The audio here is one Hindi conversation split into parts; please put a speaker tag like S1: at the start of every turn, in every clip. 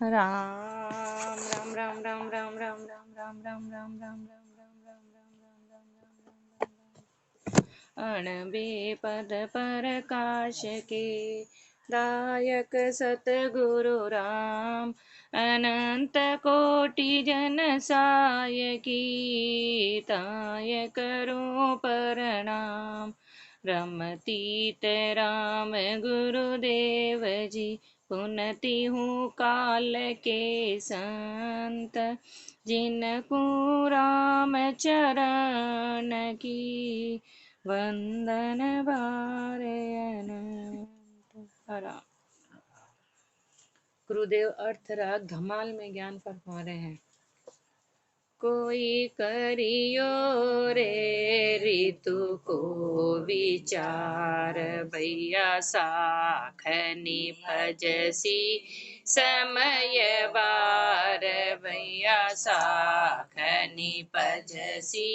S1: राम राम राम राम राम राम राम राम राम राम राम अणबे पद प्रकाश के दायक सतगुरु राम अनंत कोटि जन साय की ताय करो प्रणाम। रमतीत राम गुरुदेव जी पुनति हूँ काल के संत जिनको राम चरण की वंदन बारे अनंत। हरा गुरुदेव अर्थ राग धमाल में ज्ञान फरमा रहे हैं। कोई करियो रे ऋतु को विचार भैया साखनी भजसी समय बार भैया साखनी भजसी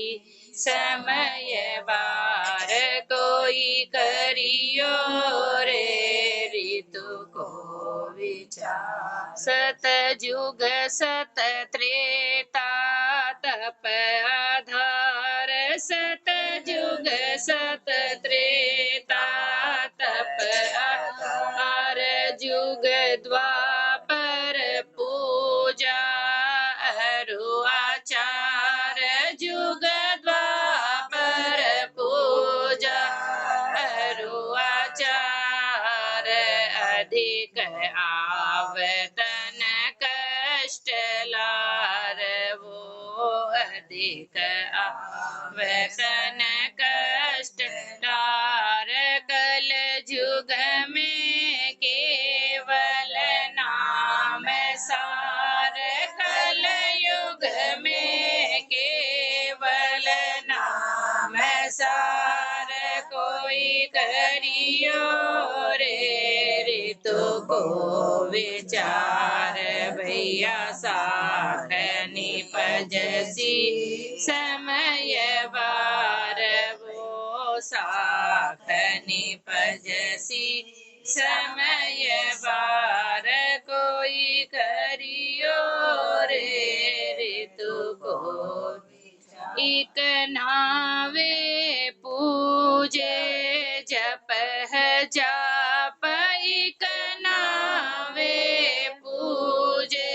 S1: समय बार। कोई करियो रे ऋतु को विचार सतयुग सत त्रेता तप आधार सतयुग सत त्रेता तप आधार युग द्वापर पूजा अरु आचार युग द्वापर पूजा अरु आचार अधिक आवेदन कष्ट लार वो अधिक आवेदन कष्ट लार। कल युग में केवल नाम सार कल युग में केवल नाम सार। कोई करियो रे ऋतु को विचार भैया साखनी भजसी समय बार वो साखनी भजसी समय बार। कोई करियो रे ऋतु को एक नावे पूजे जप है जाप एक नावे पूजे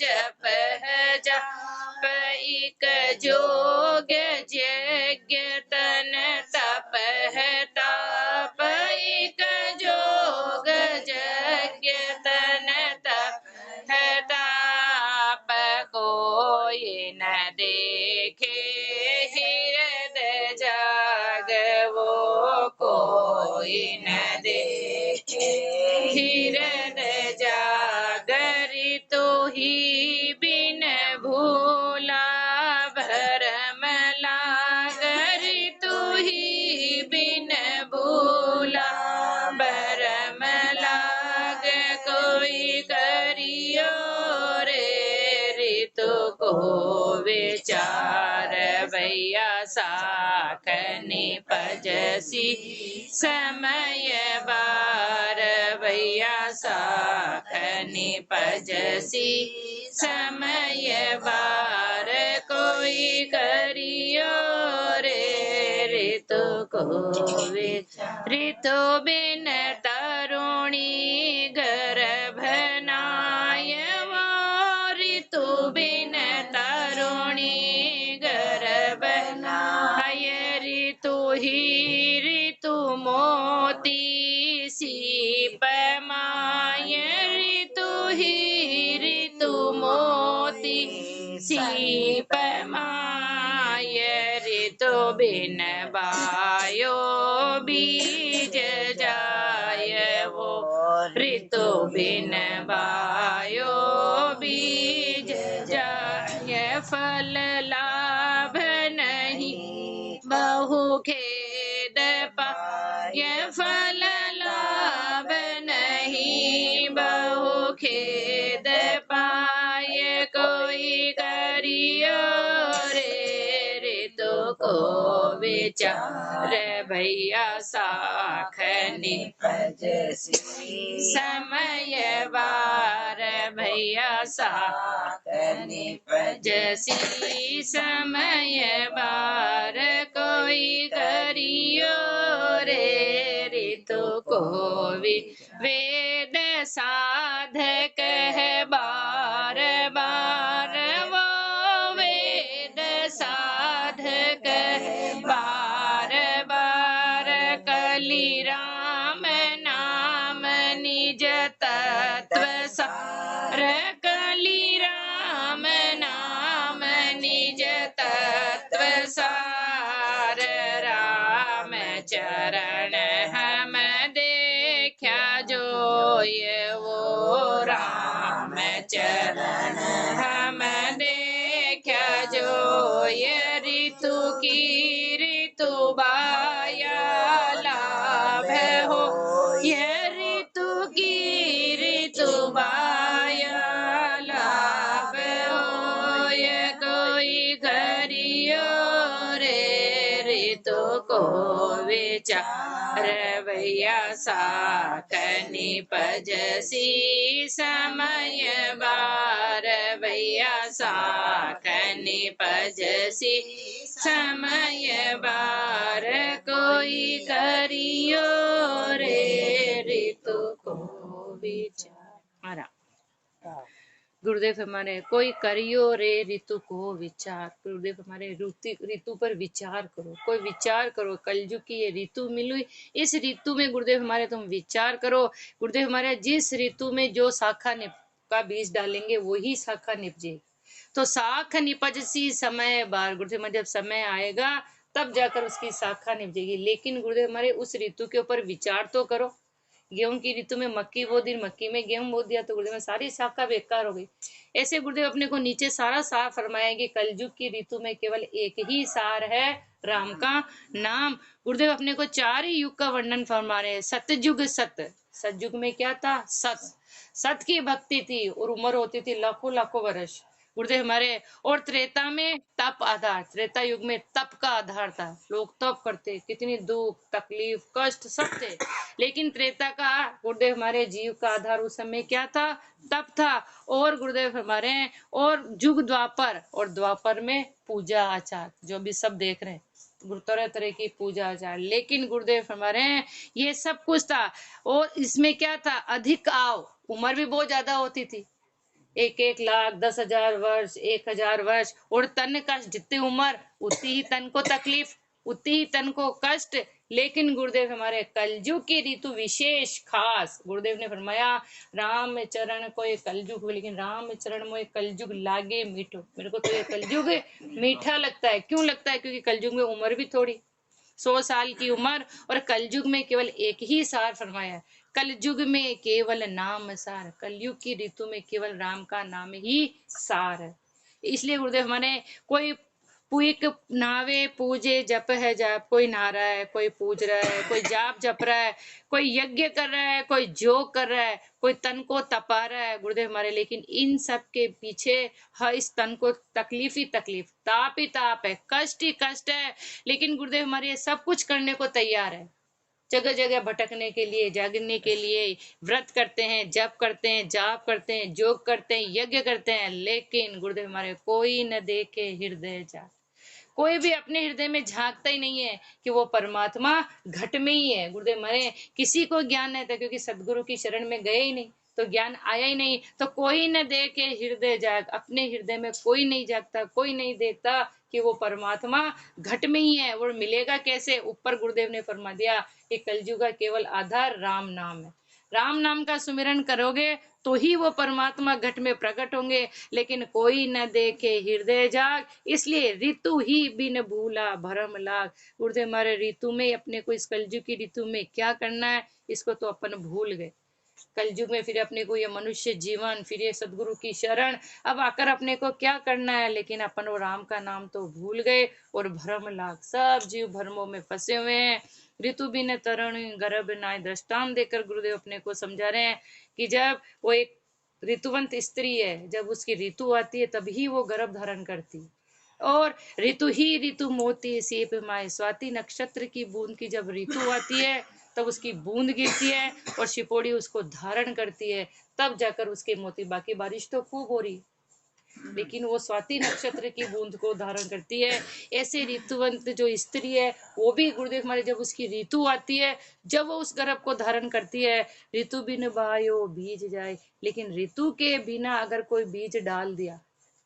S1: जप है जाप एक जोग यज्ञ तन तप है ताप एक जोग यज्ञ तन तप है ताप। कोई न देखे हृदय जाग वो कोई न देखे हृदय जागर तो ही बिन भूला भरम लागर तो ही बिन भूला भरम लाग। कोई करियो रे ऋतु को विचार भैया साखनी भजसी समय बार भैया साखनी भजसी समय बार। कोई करियो रे ऋतु को विचार। ऋतु बिन तरुणी गर्भ नाय वो ऋतु बिन तरुणी गर्भ नाय। ऋतु ही ऋतु मोती सीप माय ऋतु ही ऋतु मोती सीप माय। ऋतु बिन बायो बीज जाय वो ऋतु बिन बायो बीज जाय। फल लाभ नहीं बहु खेद पाय फल लाभ नहीं बहु खेद पाय। कोई करियो रे ऋतु को
S2: विचार भैया साख निपजसी समय बार भैया साख निपजसी समय बार कोई करियो रे ऋतु को वेद साधक है बार बार वो वेद साधक है बार बार कली राम नाम निज तत्व सार कली राम नाम निज तत्व सार राम चरण हम देखा जो ये वो राम चरण हम देखा जो ये ऋतु की ऋतु बाया लाभ हो ये ऋतु की ऋतु बाया लाभ हो ये कोई करियो रे ऋतु को विचार भैया साख निपजसी समय बार भैया साख निपजसी समय बार कोई करियो रे ऋतु को विचार। गुरुदेव हमारे कोई करियो रे ऋतु को विचार। गुरुदेव हमारे ऋतु पर विचार करो, कोई विचार करो। कलयुग की ये ऋतु मिली, इस ऋतु में गुरुदेव हमारे तुम विचार करो। गुरुदेव हमारे जिस ऋतु में जो शाखा का बीज डालेंगे वही शाखा निपजेगी। तो शाख निपजसी समय बार, गुरुदेव हमारे जब समय आएगा तब जाकर उसकी शाखा निपजेगी। लेकिन गुरुदेव हमारे उस ऋतु के ऊपर विचार तो करो। गेहूं की ऋतु में मक्की बो दी, मक्की में गेहूं बो दिया तो गुरुदेव में सारी शाखा बेकार हो गई। ऐसे गुरुदेव अपने को नीचे सारा सार फरमाएंगे। कलयुग की ऋतु में केवल एक ही सार है, राम का नाम। गुरुदेव अपने को 4 ही युग का वर्णन फरमा रहे हैं। सतयुग सतयुग में क्या था? सत की भक्ति थी और उम्र होती थी लाखों लाखों वर्ष गुरुदेव हमारे। और त्रेता में तप आधार, त्रेता युग में तप का आधार था। लोग तप करते, कितनी दुख तकलीफ कष्ट सब थे। लेकिन त्रेता का गुरुदेव हमारे जीव का आधार उस समय क्या था? तप था। और गुरुदेव हमारे और युग द्वापर, और द्वापर में पूजा आचार, जो भी सब देख रहे हैं तरह तरह की पूजा आचार। लेकिन गुरुदेव हमारे ये सब कुछ था। और इसमें क्या था? अधिक आव, उम्र भी बहुत ज्यादा होती थी। 1 लाख 10,000 वर्ष, 1,000 वर्ष। और तन कष्ट, जितनी उम्र उतनी ही तन को तकलीफ, उतनी ही तन को कष्ट। लेकिन गुरुदेव हमारे कलयुग की ऋतु विशेष खास, गुरुदेव ने फरमाया राम चरण को ये कलयुग, लेकिन राम चरण में कलयुग लागे मीठो। मेरे को तो ये कलयुग मीठा लगता है। क्यों लगता है? क्योंकि कलयुग में उम्र भी थोड़ी, 100 साल की उम्र। और कलयुग में केवल एक ही सार फरमाया, कलयुग में केवल नाम सार। कलयुग की ऋतु में केवल राम का नाम ही सार है। इसलिए गुरुदेव हमारे कोई पुइक नावे पूजे जप है जाप, कोई नहा रहा है, कोई पूज रहा है, कोई जाप जप रहा है, कोई यज्ञ कर रहा है, कोई जोग कर रहा है, कोई तन को तपा रहा है गुरुदेव हमारे। लेकिन इन सब के पीछे इस तन को तकलीफ ही तकलीफ, ताप ही ताप है, कष्ट ही कष्ट है। लेकिन गुरुदेव हमारे ये सब कुछ करने को तैयार है। जगह जगह भटकने के लिए, जागने के लिए व्रत करते हैं, जप करते हैं, जाप करते हैं, जोग करते हैं, यज्ञ करते हैं। लेकिन गुरुदेव हमारे कोई न देखे हृदय जा, कोई भी अपने हृदय में झांकता ही नहीं है कि वो परमात्मा घट में ही है। गुरुदेव हमारे किसी को ज्ञान नहीं था, क्योंकि सदगुरु की शरण में गए ही नहीं, तो ज्ञान आया ही नहीं। तो कोई न देखे हृदय जाग, अपने हृदय में कोई नहीं जागता, कोई नहीं देखता कि वो परमात्मा घट में ही है। और मिलेगा कैसे? ऊपर गुरुदेव ने फरमा दिया कि कलयुग का केवल आधार राम नाम है। राम नाम का सुमिरन करोगे तो ही वो परमात्मा घट में प्रकट होंगे। लेकिन कोई न देखे हृदय जाग, इसलिए ऋतु ही बिन भूला भरम लाग। गुरुदेव हमारे ऋतु में अपने को, इस कलयुग की ऋतु में क्या करना है, इसको तो अपन भूल गए। कलयुग में फिर अपने को ये मनुष्य जीवन, फिर ये सदगुरु की शरण, अब आकर अपने को क्या करना है। लेकिन अपन वो राम का नाम तो भूल गए और भ्रम लाग, सब जीव भ्रमों में फंसे हुए हैं। ऋतु बिन तरण गर्भ नाय, दृष्टांत देकर गुरुदेव अपने को समझा रहे हैं कि जब वो एक ऋतुवंत स्त्री है, जब उसकी ऋतु आती है तभी वो गर्भ धारण करती। और ऋतु ही ऋतु मोती सीप माए, स्वाति नक्षत्र की बूंद की जब ऋतु आती है तब उसकी बूंद गिरती है और शिपोड़ी उसको धारण करती है, तब जाकर उसके मोती। बाकी बारिश तो खूब हो रही, लेकिन वो स्वाति नक्षत्र की बूंद को धारण करती है। ऐसे ऋतुवंत जो स्त्री है वो भी गुरुदेव हमारे, जब उसकी ऋतु आती है, जब वो उस गर्भ को धारण करती है, ऋतु बिन बायो बीज जाए, लेकिन ऋतु के बिना अगर कोई बीज डाल दिया,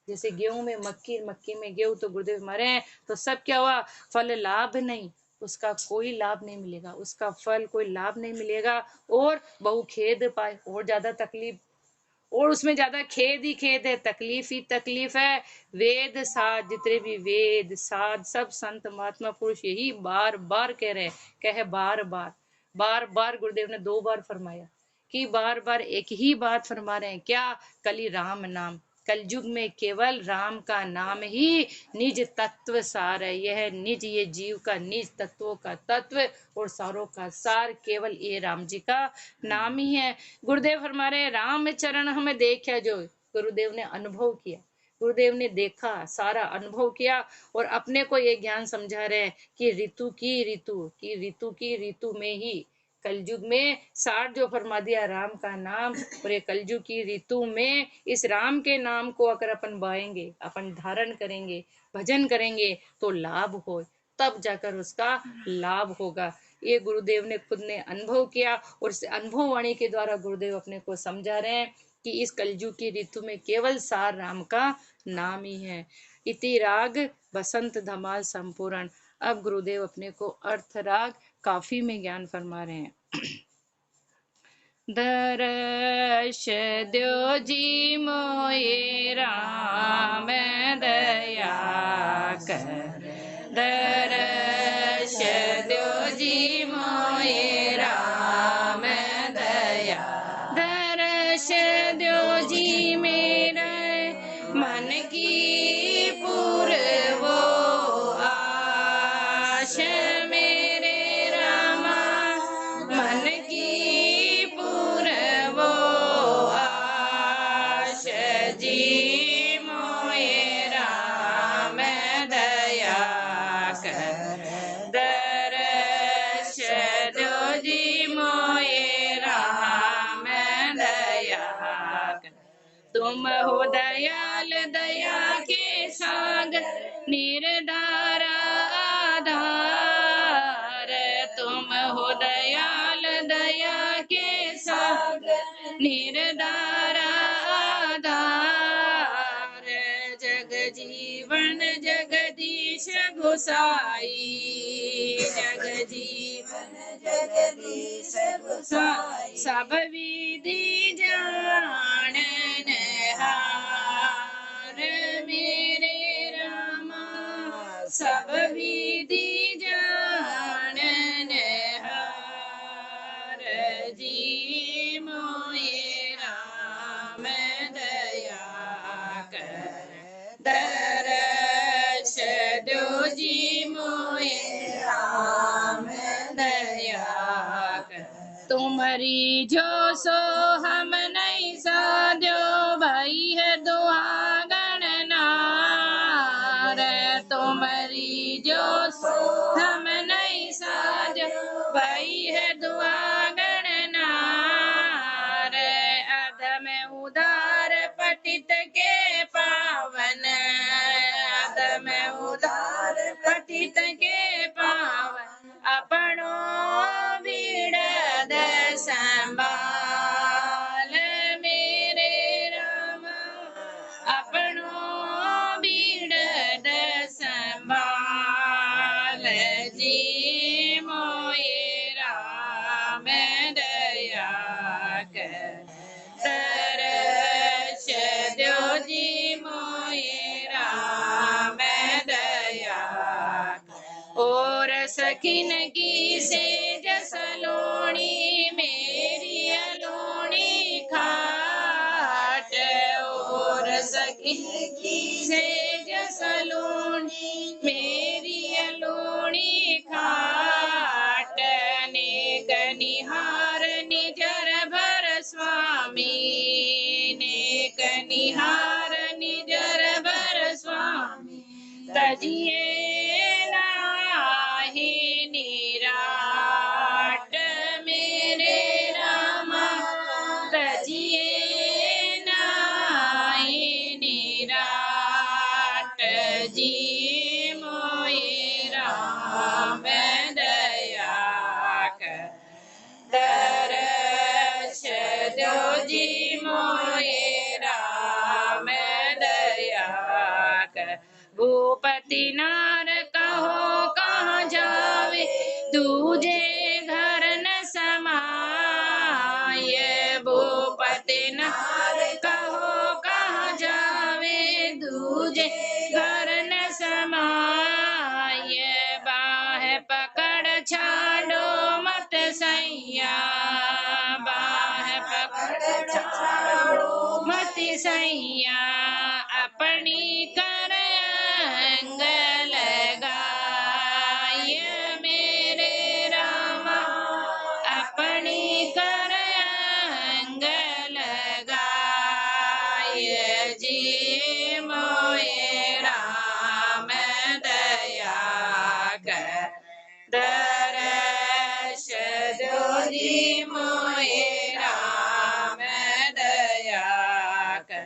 S2: जैसे गेहूं में मक्की, मक्की में गेहूं, तो गुरुदेव हमारे हैं तो सब क्या हुआ, फल लाभ नहीं, उसका कोई लाभ नहीं मिलेगा, उसका फल कोई लाभ नहीं मिलेगा, और बहु खेद पाए, और ज्यादा तकलीफ, और उसमें ज्यादा खेद ही खेद है, तकलीफ ही तकलीफ है। वेद साध, जितने भी वेद साध सब संत महात्मा पुरुष यही बार बार कह रहे हैं, कहे बार बार, बार बार गुरुदेव ने 2 बार फरमाया कि बार बार एक ही बात फरमा रहे हैं, क्या, कली राम नाम, कलयुग में केवल राम का नाम ही निज तत्व सार है। यह निज, ये जीव का निज, तत्वों का तत्व और सारों का सार केवल ये राम जी का नाम ही है। गुरुदेव हमारे राम चरण हमें देखा, जो गुरुदेव ने अनुभव किया, गुरुदेव ने देखा, सारा अनुभव किया, और अपने को ये ज्ञान समझा रहे हैं कि ऋतु की ऋतु में ही, कलयुग में सार जो फरमा दिया राम का नाम, और ये कलयुग की ऋतु में इस राम के नाम को अगर अपन बाएंगे, अपन धारण करेंगे, भजन करेंगे, तो लाभ हो, तब जाकर उसका लाभ होगा। ये गुरुदेव ने खुद ने अनुभव किया, और इस अनुभव वाणी के द्वारा गुरुदेव अपने को समझा रहे हैं कि इस कलयुग की ऋतु में केवल सार राम का नाम ही है। इति राग बसंत धमाल संपूर्ण। अब गुरुदेव अपने को अर्थ राग काफी में ज्ञान फरमा रहे हैं। दर्श द्यो जी मोए राम दया कर, दर्श द्यो जी मोए राम दया, दर्श द्यो जी मेरे मन की पूरवो आश, मेरे रामा मन की पूरवो आश, जी मोए राम दया कर, दर्श दो जी मोए राम दया कर। तुम हो दयाल दया के सागर, निर्धारा आधार, तुम हो दयाल दया के सागर, निर्धारा आधार, जग जीवन जगदीश गोसाई, जग जीवन जगदीश गोसाई, सब विधि जानन हार, मेरे रामा सब विधि जानन हार, जी मोए राम दया कर, दर्श दो जी मोए राम दया कर। तुम्हारी जो सो हम नहीं साध्यो, भाई है दुआगण नार, तुम्हारी जो सो हम नहीं साध्यो, भाई है दुआगण नार, अधम उदार पतित के पावन, अधम उदार पतित के पावन, अपनो बीड़द संभाल, मेरे राम अपनो बीड़द संभाल, जी मोए राम दया कर, दर्श दो जी मोए राम दया कर। और सखिन की सेज सलोणी, मेरी अलोणी खाट, और सखिन की सेज सलोणी, मेरी अलोणी खाट, नेक निहार निजर भर स्वामी, नेक निहार निजर भर स्वामी, तजिए नाही निराट मेरे रामा तजिए नाही निराट जी मोए राम दया कर दर्श दो जी मोए राम दया कर भूपति नार कहो कहाँ जावे दूजे घर न समाये भूपति नार कहो कहाँ जावे दूजे घर न समाये बाह पकड़ छाड़ो मत सैया बाह पकड़ छाड़ो मत सैया अपनी कर अंग लगाय मेरे रामा अपनी कर अंग लगाय जी मोए राम दया कर दर्श दो जी मोए राम दया कर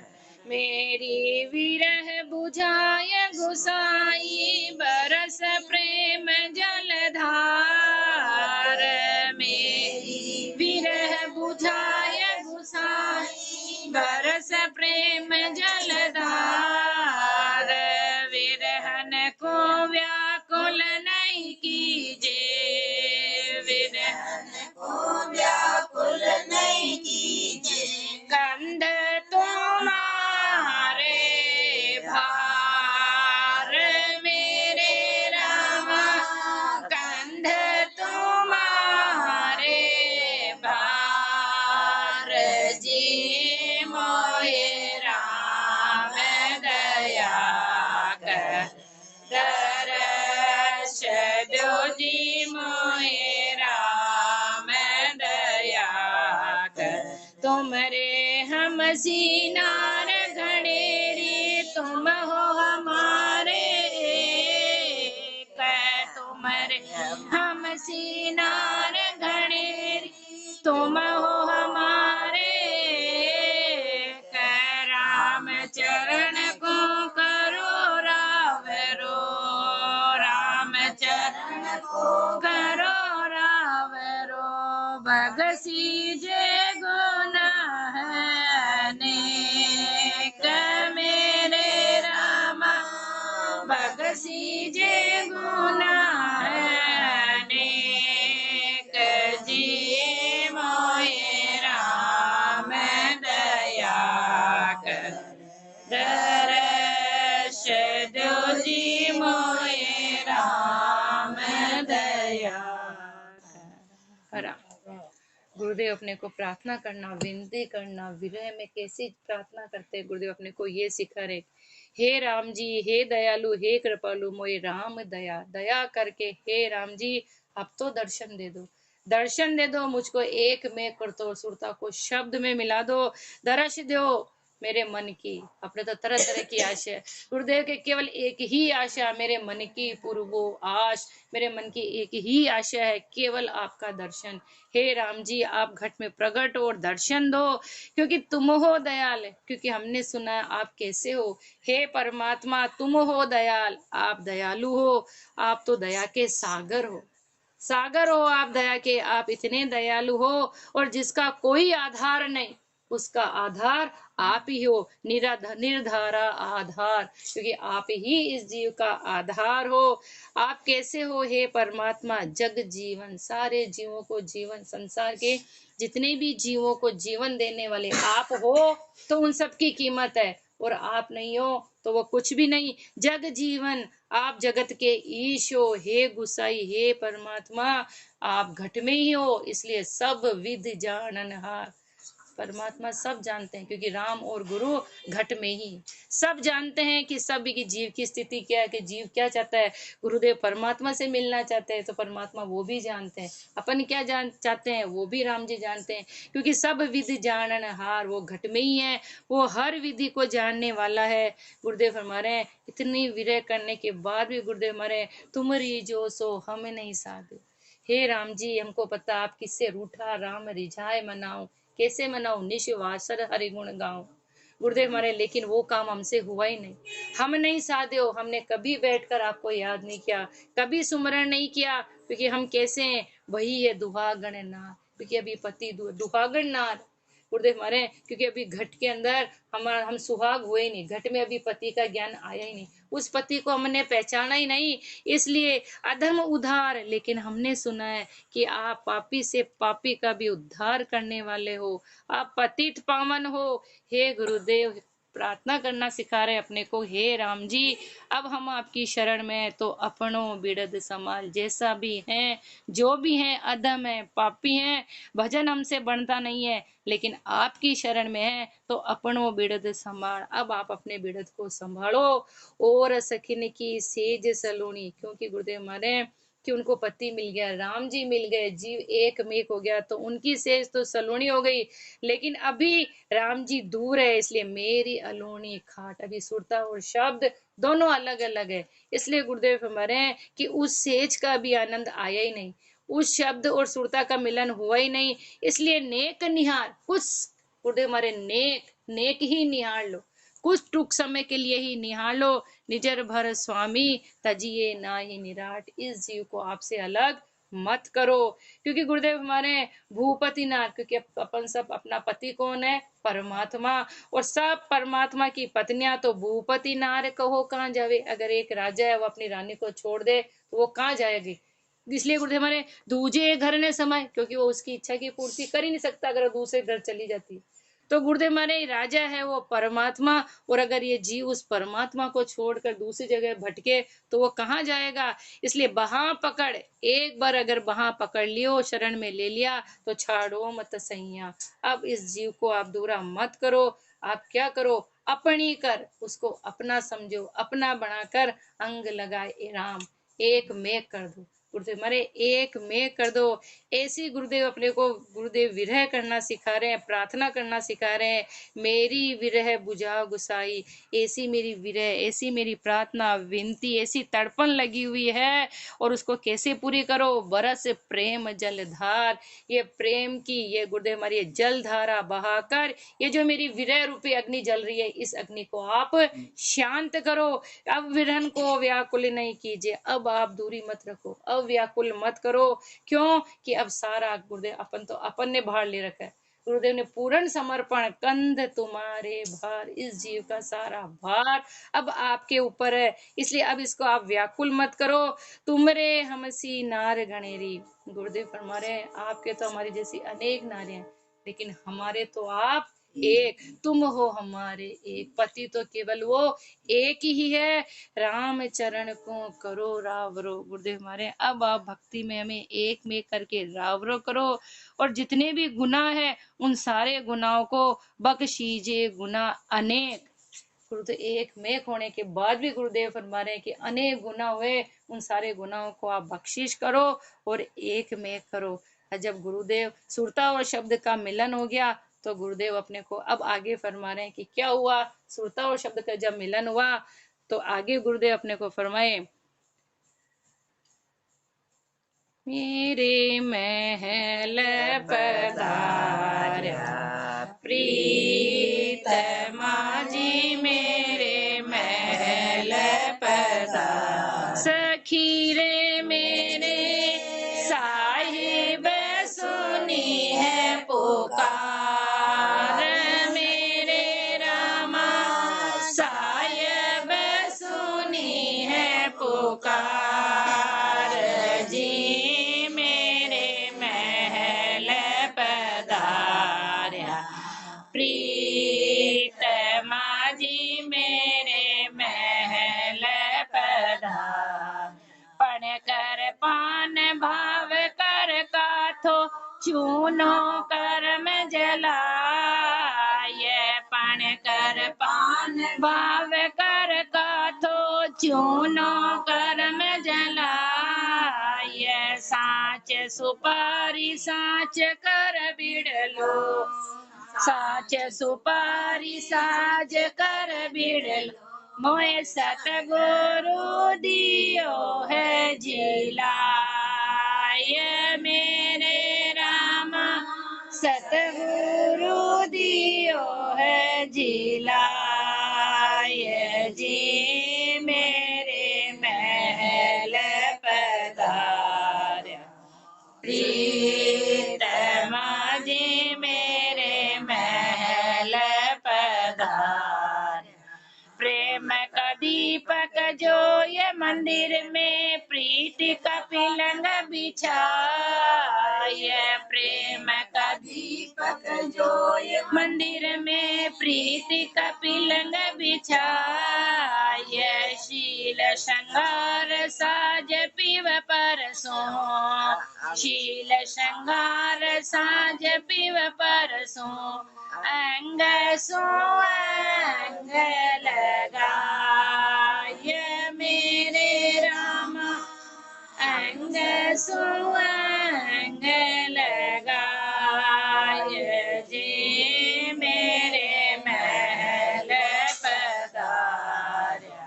S2: मेरी विरह बुझाय गुसाई बरस प्रेम जलधार मेरी विरह बुझाय गुसाई बरस प्रेम जलधार विरहन को व्याकुल नहीं कीजे विरहन को व्याकुल नहीं कीजे कंध तुम्हारे भार मेरे रामा कंध तुम्हारे भार जी मोए राम दया कर दर्श दो जी मोए राम दया कर तुमरे हम सीनार घड़ेरी तुम हो हमारे एक तुमरे हम सीनार घड़ेरी तुम हो हमारे एक राम चरण को करो रावरो राम चरण को करो रावरो भगसी जे गुना है अनेक मेरे रामा भगसी जे गुना है अनेक जी मोए राम दया कर दर्श दो जी मोए राम दया कर। गुरुदेव अपने को प्रार्थना करना विनती करना विरह में कैसी प्रार्थना करते गुरुदेव अपने को ये सिखा रहे हे राम जी हे दयालु हे कृपालु मोए राम दया दया करके हे राम जी अब तो दर्शन दे दो मुझको एक में करतो सुरता को शब्द में मिला दो दर्श दो मेरे मन की अपने तो तरह तरह की आशा है गुरुदेव के केवल एक ही आशा मेरे मन की पूर्वो आश मेरे मन की एक ही आशा है केवल आपका दर्शन हे राम जी आप घट में प्रकट और दर्शन दो क्योंकि तुम हो दयाल क्योंकि हमने सुना आप कैसे हो हे परमात्मा तुम हो दयाल आप दयालु हो आप तो दया के सागर हो आप दया के आप इतने दयालु हो और जिसका कोई आधार नहीं उसका आधार आप ही हो निर्धारा आधार क्योंकि आप ही इस जीव का आधार हो आप कैसे हो हे परमात्मा जग जीवन सारे जीवों को जीवन संसार के जितने भी जीवों को जीवन देने वाले आप हो तो उन सब की कीमत है और आप नहीं हो तो वो कुछ भी नहीं जग जीवन आप जगत के ईश हो हे गुसाई हे परमात्मा आप घट में ही हो इसलिए सब विध जाननहार
S1: परमात्मा सब जानते हैं, क्योंकि राम और गुरु घट में ही सब जानते हैं कि सब की जीव की स्थिति क्या है, कि जीव क्या चाहता है। गुरुदेव परमात्मा से मिलना चाहते हैं तो परमात्मा वो भी जानते हैं, अपन क्या जान चाहते हैं वो भी राम जी जानते हैं, क्योंकि सब विधि जाननहार वो घट में ही है, वो हर विधि को जानने वाला है। गुरुदेव फरमा रहे हैं, इतनी विरह करने के बाद भी गुरुदेव हमारे तुमरी जो सो हम नहीं साधु। हे राम जी, हमको पता आप किससे रूठा राम रिझाए मनाओ, कैसे मनाओ निश वासर हरि गुण गाओ। गुरुदेव हमारे, लेकिन वो काम हमसे हुआ ही नहीं, हम नहीं साधे हो, हमने कभी बैठकर आपको याद नहीं किया, कभी सुमरण नहीं किया, क्योंकि हम कैसे हैं, वही है दुहागण नार, क्योंकि अभी पति दुहागण नार। गुरुदेव हमारे, क्योंकि अभी घट के अंदर हम सुहाग हुए ही नहीं, घट में अभी पति का ज्ञान आया ही नहीं, उस पति को हमने पहचाना ही नहीं, इसलिए अधम उधार। लेकिन हमने सुना है कि आप पापी से पापी का भी उद्धार करने वाले हो, आप पतित पावन हो। हे गुरुदेव, प्रार्थना करना सिखा रहे अपने को, हे राम जी, अब हम आपकी शरण में है, तो अपनों बिरद समाल, जैसा भी है, जो भी है, अधम है, पापी है, भजन हमसे बनता नहीं है, लेकिन आपकी शरण में है तो अपनों बिरद संभाल। अब आप अपने बिरद को संभालो। और सखिन की सेज सलोनी, क्योंकि गुरुदेव माने कि उनको पति मिल गया, राम जी मिल गए, जीव एक मेक हो गया, तो उनकी सेज तो सलोनी हो गई, लेकिन अभी राम जी दूर है, इसलिए मेरी अलोनी खाट, अभी सुरता और शब्द दोनों अलग अलग है, इसलिए गुरुदेव हमारे हैं कि उस सेज का भी आनंद आया ही नहीं, उस शब्द और सुरता का मिलन हुआ ही नहीं, इसलिए नेक निहार कुछ, गुरुदेव हमारे, नेक नेक ही निहार लो, कुछ टूक समय के लिए ही निहार लो, निजर भर स्वामी तजिए ना ही निराट, इस जीव को आपसे अलग मत करो। क्योंकि गुरुदेव हमारे भूपति नाथ, क्योंकि अपन सब अपना पति कौन है, परमात्मा, और सब परमात्मा की पत्नियां तो भूपति नार कहो कहाँ जावे। अगर एक राजा है वो अपनी रानी को छोड़ दे तो वो कहाँ जाएगी, इसलिए गुरुदेव हमारे दूजे घर ने समाये, क्योंकि वो उसकी इच्छा की पूर्ति कर ही नहीं सकता अगर दूसरे घर चली जाती। तो गुरुदेव हमारे राजा है वो परमात्मा, और अगर ये जीव उस परमात्मा को छोड़कर दूसरी जगह भटके तो वो कहाँ जाएगा। इसलिए बहा पकड़, एक बार अगर बहा पकड़ लियो, शरण में ले लिया, तो छाड़ो मत सैया। अब इस जीव को आप दूरा मत करो, आप क्या करो, अपनी कर, उसको अपना समझो, अपना बनाकर अंग लगाए राम, एक में कर दो। गुरुदेव हमारे एक में कर दो, ऐसी गुरुदेव अपने को गुरुदेव विरह करना सिखा रहे हैं, प्रार्थना करना सिखा रहे हैं, मेरी विरह बुझा गुसाई, ऐसी मेरी विरह, ऐसी मेरी प्रार्थना विनती, ऐसी तड़पन लगी हुई है, और उसको कैसे पूरी करो, बरस प्रेम जलधार, ये प्रेम की ये गुरुदेव हमारी जल धारा बहाकर, ये जो मेरी विरह रूपी अग्नि जल रही है, इस अग्नि को आप शांत करो। अब विरहन को व्याकुल नहीं कीजिए, अब आप दूरी मत रखो, अब व्याकुल मत करो। क्यों कि अब सारा गुरुदेव अपन ने भार ले रखा है, गुरुदेव ने पूर्ण समर्पण, कंध तुम्हारे भार, इस जीव का सारा भार अब आपके ऊपर है, इसलिए अब इसको आप व्याकुल मत करो। तुमरे हमसी नार गणेरी, गुरुदेव फरमा रहे हैं आपके तो हमारी जैसी अनेक नारियां, लेकिन हमारे तो आप एक, तुम हो हमारे एक, पति तो केवल वो एक ही है, राम चरण को करो रावरो। गुरुदेव हमारे अब आप भक्ति में हमें एक में करके रावरो करो, और जितने भी गुनाह है उन सारे गुनाहों को बख्शीजे, गुनाह अनेक। गुरुदेव एक में होने के बाद भी गुरुदेव फरमा रहे हैं कि अनेक गुनाह हुए, उन सारे गुनाहों को आप बख्शिश करो और एक में करो। जब गुरुदेव सुरता और शब्द का मिलन हो गया तो गुरुदेव अपने को अब आगे फरमा रहे हैं कि क्या हुआ, सुरता और शब्द का जब मिलन हुआ तो आगे गुरुदेव अपने को फरमाए, मेरे महल पधारा प्रीतमा जी, मेरे महल पधारा, सखी रे मेरे साहिब सुनी है पुकार, मेरे रामा साहिब सुनी है पुकार जी, प्रीतमा जी मेरे महल पधार, पण कर पान भाव कर काथो, चूनो कर्म जला,
S2: पान भाव कर कथो चूनो कर्म जलाय साच सुपारी साच कर बिड़लो साच सुपारी साज कर बिड़लो मोए सतगुरु दियो है जिलाय मेरे राम सतगुरु दियो है जिलाय जी मेरे महल पधार्या प्रीतमा जी मेरे महल पधार्या प्रेम का दीपक जो ये मंदिर में प्रीति का पिलंग बिछाय प्रेम का दीपक जो ये मंदिर में प्रीति का पिलंग बिछाय शील श्रृंगार साज पीव परसों शील श्रृंगार साज पीव परसों अंग सो अंग लगाय मेरे राम अंग सो अंग लगाय जी मेरे महल पधार्या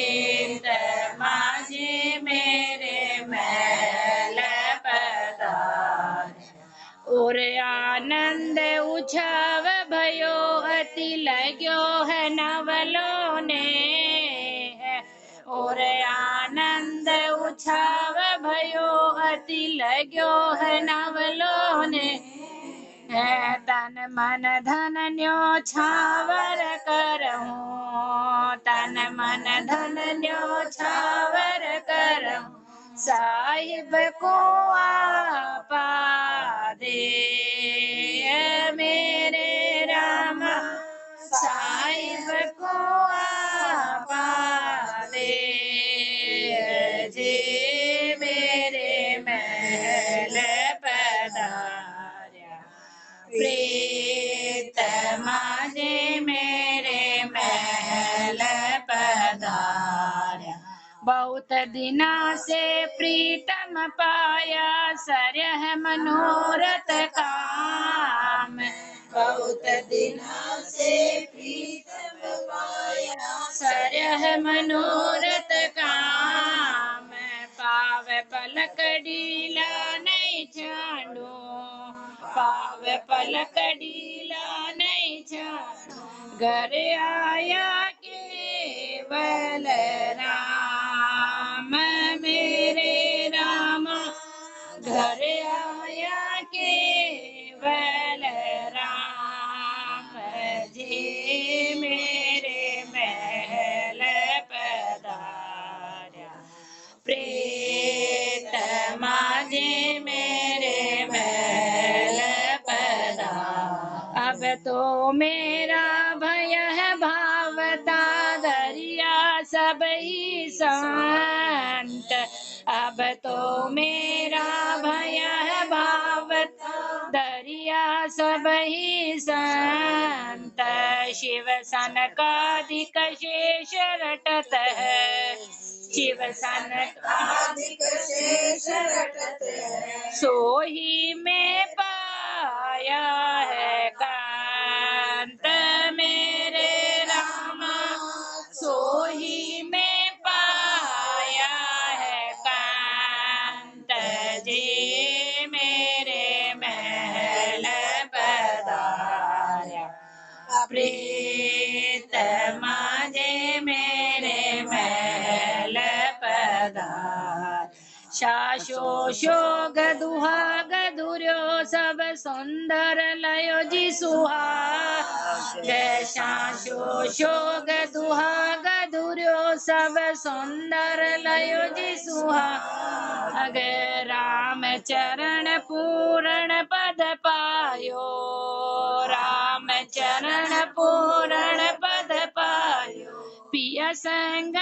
S2: प्रीतमा जी मेरे महल पधार्या और आनंद उछाव भयो अति लाग्यो है नवलो ने और आनंद उछाव भयो अति लाग्यो है नवलो ने तन मन धन न्यो छावर करहूँ तन मन धन न्यो छावर करहूँ साहिब को आपा दे मेरे राम साहिब को आपा दे जी मेरे महल पधार्या प्रीतमा जी मेरे महल पधार्या बहुत दिना से प्रीतम पाया सरह मनोरथ काम बहुत दिना से प्रीतम पाया सरह मनोरथ काम पाव पलक डीला नहीं छाड़ो पाव पलक डीला नहीं छाड़ो घर आया केवल राम मेरे राम घर आया केवल राम जी मेरे महल पधार्या प्रीतमा जी मेरे महल पधार्या अब तो मेरा भय है भावता दरिया सब ही शांत अब तो मेरा भय है भावता दरिया सब ही शांत शिव सनकादिक शेष रटत है शिव सनकादिक शेष रटत है सोही में पाया है कांत मेरे राम सोही में पाया है कांत जी मेरे महल पधार्या प्रीतमा जी मेरे महल पधार्या शाशो शोग दुहाग दुर्यो सब सुंदर लयो जी सुहाग शाशो शोग दुहाग दुर्यो सब सुंदर लयो जी सुहाग राम चरण पूर्ण पद पायो राम चरण पूर्ण पद पायो पिया संग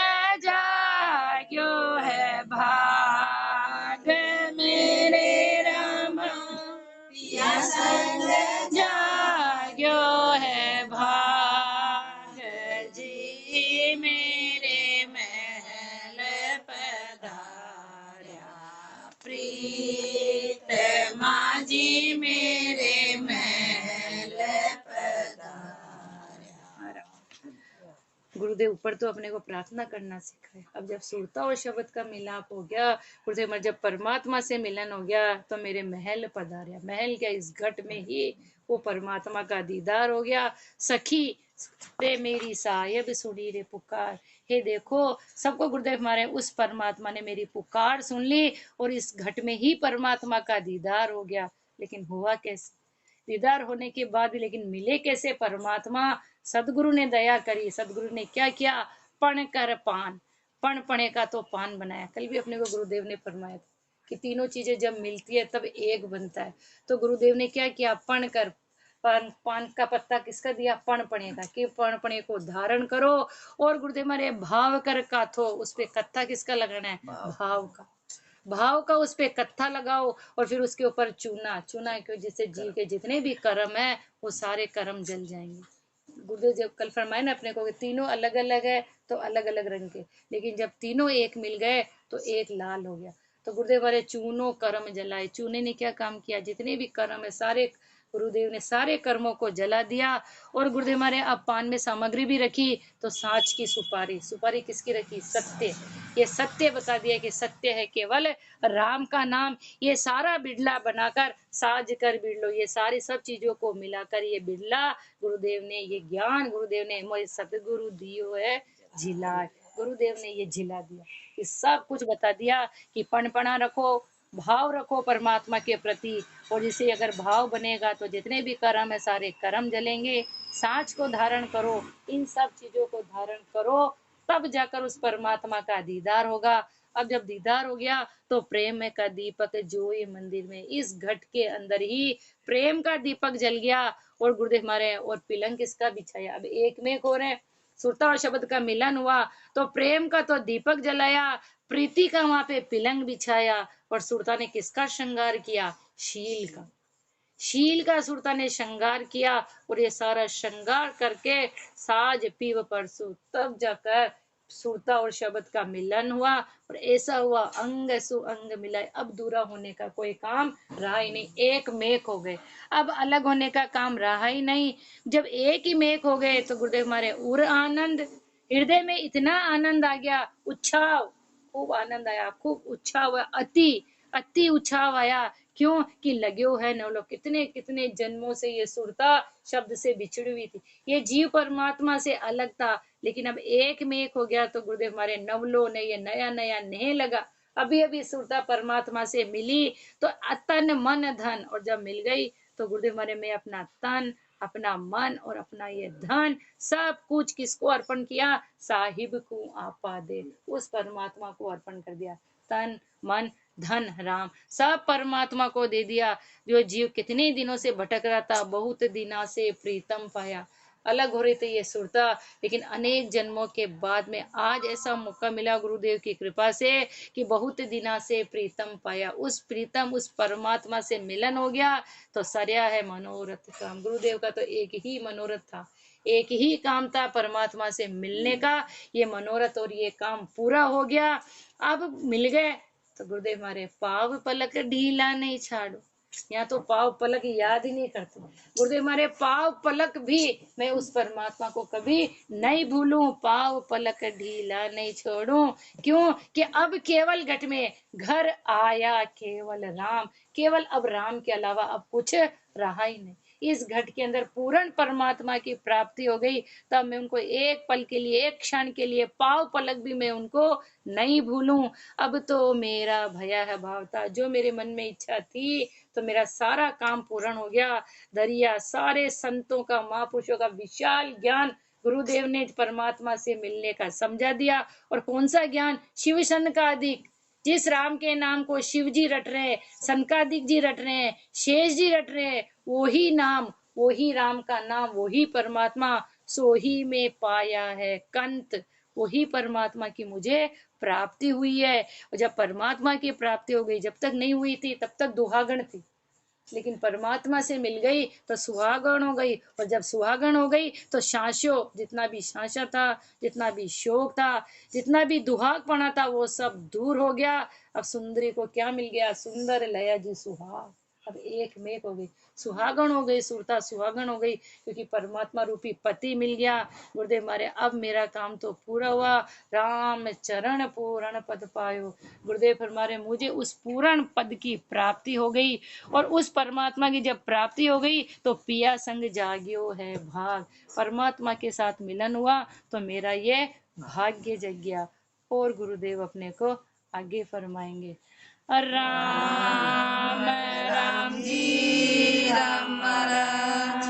S2: जाग्यो है भाग मेरे राम पिया संग जाग्यो है भाग
S1: गुरुदेव ऊपर तो अपने को प्रार्थना करना सिखाए। अब जब सुरता और शब्द का मिलाप हो गया, गुरुदेव जब परमात्मा से मिलन हो गया, तो मेरे महल पधारा। महल क्या, इस घट में ही वो परमात्मा का दीदार हो गया। सखी ते मेरी साहिब सुनी रे पुकार। हे देखो, सबको गुरुदेव हमारे उस परमात्मा ने मेरी पुकार सुन ली, और इस घट में ही परमात्मा का दीदार हो गया। लेकिन हुआ कैसे? दीदार होने के बाद भी लेकिन मिले कैसे परमात्मा? सदगुरु ने दया करी। सदगुरु ने क्या किया? पण कर पान, पण पणे का तो पान बनाया। कल भी अपने को गुरुदेव ने फरमाया था कि तीनों चीजें जब मिलती है तब एक बनता है। तो गुरुदेव ने क्या किया? पण कर पान, पान का पत्ता किसका दिया? पण पणे का, कि पण पणे को धारण करो। और गुरुदेव हमारे भाव कर काथो, उस पे कत्था किसका लगाना है? भाव का। भाव का उस पे कत्था लगाओ, और फिर उसके ऊपर चूना। चूना क्यों? जिससे जीव के जितने भी कर्म है वो सारे कर्म जल जाएंगे। गुरुदेव जब कल फरमाए ना अपने को कि तीनों अलग अलग है तो अलग अलग रंग के, लेकिन जब तीनों एक मिल गए तो एक लाल हो गया। तो गुरुदेव हमारे चूनो कर्म जलाए। चूने ने क्या काम किया? जितने भी कर्म है सारे, गुरुदेव ने सारे कर्मों को जला दिया। और गुरुदेव हमारे अब पान में सामग्री भी रखी, तो साँच की सुपारी। सुपारी किसकी रखी? सत्य। ये सत्य बता दिया कि सत्य है केवल राम का नाम। ये सारा बिड़ला बनाकर साज कर बिड़लो, ये सारी सब चीजों को मिलाकर ये बिड़ला गुरुदेव ने, ये ज्ञान गुरुदेव ने मोए सतगुरु दियो है झिला। गुरुदेव ने ये झिला दिया कि सब कुछ बता दिया कि पणपणा रखो, भाव रखो परमात्मा के प्रति। और जिसे अगर भाव बनेगा तो जितने भी कर्म है सारे कर्म जलेंगे। साँच को धारण करो, इन सब चीजों को धारण करो, तब जाकर उस परमात्मा का दीदार होगा। अब जब दीदार हो गया तो प्रेम का दीपक जोई मंदिर में, इस घट के अंदर ही प्रेम का दीपक जल गया। और गुरुदेव हमारे और पिलंग किसका बिछाया? अब एक में हो रहे, सुरता और शब्द का मिलन हुआ तो प्रेम का तो दीपक जलाया, प्रीति का वहां पे पिलंग बिछाया। और सुरता ने किसका श्रृंगार किया? शील का। शील का सुरता ने श्रृंगार किया। और ये सारा श्रृंगार करके साज पीव परसु, तब जाकर सुरता और शब्द का मिलन हुआ। और ऐसा हुआ अंग सु अंग मिलाए। अब दूरा होने का कोई काम रहा ही नहीं, एक मेक हो गए। अब अलग होने का काम रहा ही नहीं। जब एक ही मेक हो गए तो गुरुदेव हमारे उर आनंद, हृदय में इतना आनंद आ गया, उत्साह, खूब आनंद आया, खूब उत्साह हुआ, अति अति उत्साह आया। क्यों? कि लगे है न लोग कितने कितने जन्मों से ये सुरता शब्द से बिछड़ी हुई थी। ये जीव परमात्मा से अलग था, लेकिन अब एक में एक हो गया। तो गुरुदेव हमारे नवलों ने ये नया नया नेह लगा। अभी अभी सुरता परमात्मा से मिली तो तन मन धन, और जब मिल गई तो गुरुदेव हमारे में अपना तन, अपना मन और अपना ये धन सब कुछ किसको अर्पण किया? साहिब को आपा दे, उस परमात्मा को अर्पण कर दिया। तन मन धन राम सब परमात्मा को दे दिया। जो जीव कितने दिनों से भटक रहा था, बहुत दिना से प्रीतम पाया। अलग हो रही थी ये सुरता, लेकिन अनेक जन्मों के बाद में आज ऐसा मौका मिला गुरुदेव की कृपा से कि बहुत दिना से प्रीतम पाया। उस प्रीतम उस परमात्मा से मिलन हो गया तो सरया है मनोरथ काम। गुरुदेव का तो एक ही मनोरथ था, एक ही काम था परमात्मा से मिलने का। ये मनोरथ और ये काम पूरा हो गया। अब मिल गए तो गुरुदेव हमारे पाव पलक ढीला नहीं छाड़ो। यहाँ तो पाव पलक याद ही नहीं करते। गुरुदेव हमारे पाव पलक भी मैं उस परमात्मा को कभी नहीं भूलूं, पाव पलक ढीला नहीं छोड़ूं। क्यों? कि अब केवल घट में घर आया केवल राम। केवल अब राम के अलावा अब कुछ रहा ही नहीं। इस घट के अंदर पूर्ण परमात्मा की प्राप्ति हो गई। तब मैं उनको एक पल के लिए, एक क्षण के लिए, पाव पलक भी मैं उनको नहीं भूलूं। अब तो मेरा भया है भाव था, जो मेरे मन में इच्छा थी तो मेरा सारा काम पूर्ण हो गया। दरिया सारे संतों का, महापुरुषों का विशाल ज्ञान गुरुदेव ने परमात्मा से मिलने का समझा दिया। और कौन सा ज्ञान? शिव सनकादिक। जिस राम के नाम को शिव जी रट रहे हैं, सनकादिक जी रट रहे हैं, शेष जी रट रहे हैं, वही नाम, वही राम का नाम, वही परमात्मा, सो ही में पाया है कंत। वही परमात्मा की मुझे प्राप्ति हुई है। और जब परमात्मा की प्राप्ति हो गई, जब तक नहीं हुई थी तब तक दुहागण थी, लेकिन परमात्मा से मिल गई तो सुहागण हो गई। और जब सुहागण हो गई तो शांशो, जितना भी शांशा था, जितना भी शोक था, जितना भी दुहागपना था, वो सब दूर हो गया। अब सुंदरी को क्या मिल गया? सुंदर लया जी सुहाग। अब एक मेक हो गई। सुहागन हो गई, सुरता सुहागन हो गई, क्योंकि परमात्मा रूपी पति मिल गया। गुरुदेव मारे अब मेरा काम तो पूरा हुआ, राम चरण पूर्ण पद पायो। गुरुदेव फरमारे मुझे उस पूर्ण पद की प्राप्ति हो गई, और उस परमात्मा की जब प्राप्ति हो गई तो पिया संग जाग्यो है भाग। परमात्मा के साथ मिलन हुआ तो मेरा ये भाग्य जग गया। और गुरुदेव अपने को आगे फरमाएंगे। राम राम जी, राम महाराज।